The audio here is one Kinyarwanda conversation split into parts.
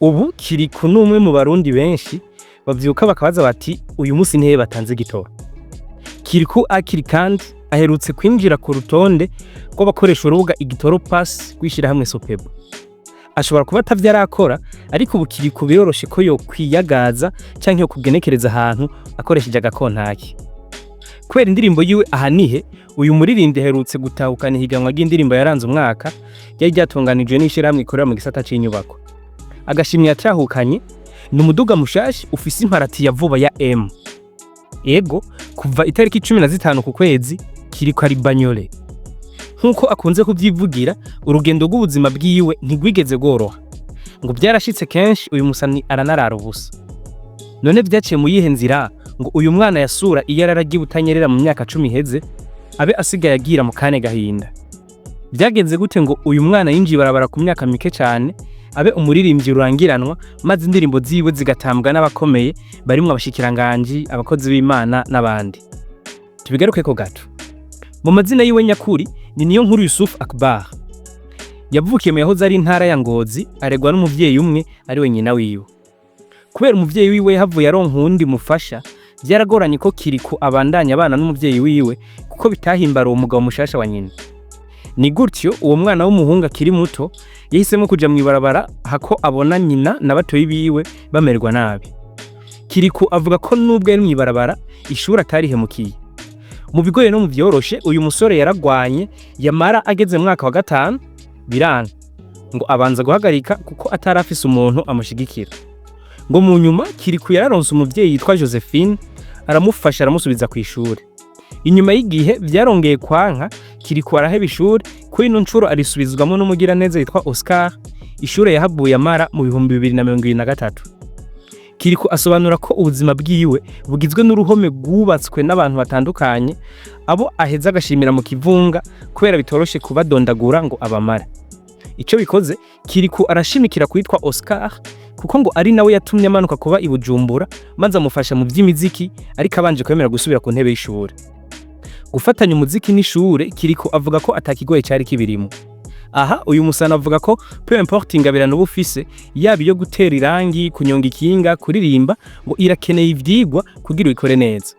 Ubu Kirikou numwe mu barundi benshi bavyuka bakabaza bati uyu musi nihe batanze igitoro. Kirikou akiri kandi aherutse kwinjira ku rutonde rw'abakoresha urubuga igitoro pass gwishira hamwe Sopebo. Ashobora kuba atavyarakora ariko ubu Kirikou biroroshe ko yo kwiyagaza canke yo kugenekereza ahantu akoresheje agakontaki. Kubera indirimbo yiwe ahanihe, uyu muririmbyi aherutse gutahukana ihiganwa ry'indirimbo yaranze umwaka ryari ryatunganijwe n'ishirahamwe ikorera mu gisata c'inyubako. Agashimwe yatahukanye ni umuduga mushashi ufise imparati ya vuba ya M. Ego kuva itariki 15 ku kwezi Kirikou ari bagnolé. Nkuko akunze kuvyivugira, urugendo rw'ubuzima bwiwe ntigwigeze goroha. Ngo byarashitse kenshi uyu musani aranarara ubusa. None vyaciye mu yihe nzira ngo uyu mwana yasura iyo araragiye utanyerera mu myaka 10 iheze abe asigaye agira mu kane gahinda. Byagenze gute ngo uyu mwana yinjiye barabara ku myaka mike cyane abe umuririmbyi rurangiranwa maze indirimbo ziwe zigatambwa n'abakomeye barimwe abashikiranganje, abakozi b'Imana n'abandi. Tubigaruke ko gato. Mu mazina yiwe nyakuri ni niyo nkuru Yusuf Akbar. Yavukiye mu yahoze ari intara ya Ngozi, aregwa n'umuvyeyi umwe ari we nyina wiwe. Kubera umuvyeyi wiwe yahavuye aronka undi mufasha, byaragoranye ko Kirikou abandanya abana n'umuvyeyi wiwe kuko bitahimbara uwo mugabo mushasha wa nyina. Ni gutyo uwo mwana w'umuhungu akiri muto yahisemo kuja mwibarabara hako abona nyina na batoyi biwe bamerwa nabi. Kirikou avuga ko nubwo yari mwibarabara ishuri atarihemukiye. Mu bigoye no mu vyoroshe uyu musore yaragwanye yamara ageze mu mwaka wa 5 biranga ngo abanza guhagarika kuko atarafise umuntu amushigikira. Ngo mu nyuma Kirikou yararonse umuvyeyi yitwa Josephine aramufasha aramusubiza ku ishuri. Inyuma y'igihe vyarongeye kwanka Kirikou araheba ishuri kuri ino ncuro arisubizwamo n'umugira neza yitwa Oscar. Ishure yahabuye amara mu 2023. Kirikou asobanura ko ubuzima bwiwe bugizwe n'uruhome rwubatswe n'abantu batandukanye abo aheza agashimira mu kivunga kubera bitoroshe kubadondagura ngo abamara. Ico bikoze Kirikou arashimikira kwitwa Oscar kuko ngo ari nawe yatumye amanuka kuba i Bujumbura maze amufasha mu vy'imiziki ariko abanje kwemera gusubira ku ntebe y'ishure. Gufatanya umuziki n'ishure Kirikou avuga ko atakigoye cyari kibirimo. Aha uyu musana avuga ko peu importe ingabirano bufise yaba iyo gutera irangi, kunyonga ikinga, kuririmba ngo irakeneye ivyigwa kugira ikore neza.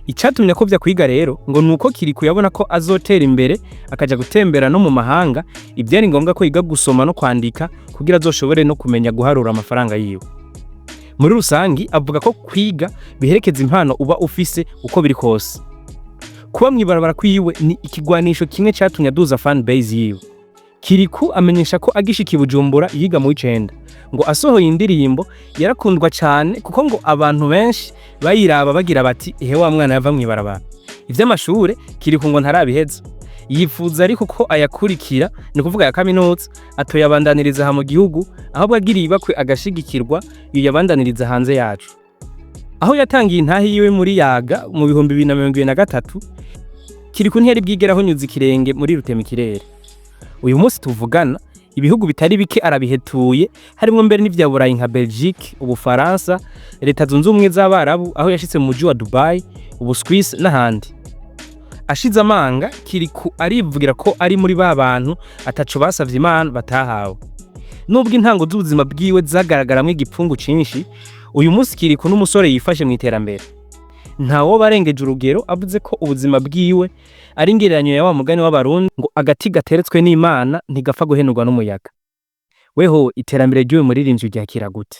Icatumye ko vya kwiga rero ngo nuko Kirikou yabona ko azotera imbere akaja gutembera no mu mahanga, ivyari ngombwa ko yiga gusoma no kwandika kugira azoshobore no kumenya guharura amafaranga yiwe. Muri rusangi avuga ko kwiga biherekeza impano uba ufise uko biri kose. Kuba mwibarabara kwiwe ni ikigwanisho kimwe catumye aduza fan base yiwe. Kirikou amenyesha ko agishika i Bujumbura yiga mu 9 ngo asohoye indirimbo yarakundwa cyane kuko ngo abantu benshi bayiraba bagira bati ehe wa mwana yava mwibarabara. Ivy'amashure Kirikou ngo ntarabiheza. Yifuza ariko ko ayakurikira ni kuvuga ya kaminuza atoyabandaniriza ha mu gihugu ahubwo agiriye bakwe agashigikirwa iyo yabandaniriza hanze yacu. Aho yatangiye intahi yiwe muri yaga mu 2023 Kirikou ntiyari bwigeraho nyuza ikirenge muri rutemikirere. Uyu munsi tuvugana ibihugu bitari bike arabihetuye harimo mbere n'ivya Burayi nka Belgique, Ubufaransa, Leta Zunze Ubumwe z'Abarabu aho yashitse mu muji wa Dubai, Ubuswiss n'ahandi. Ashize amanga Kirikou arivugira ko ari muri ba bantu ataco basavye Imana batahawe. Nubwo intango z'ubuzima bwiwe zagaragaramwe igipfungu cinshi, uyu munsi Kirikou n'umusore yifashe mu iterambere. Ntawo barengeje urugero avuze ko ubuzima bwiwe ari ingereranyo ya wa mugani w'abarundi ngo agati gateretswe n'Imana ntigapfa guhenurwa n'umuyaga. Weho iterambere ry'uyu muririmbyi ryakira gute?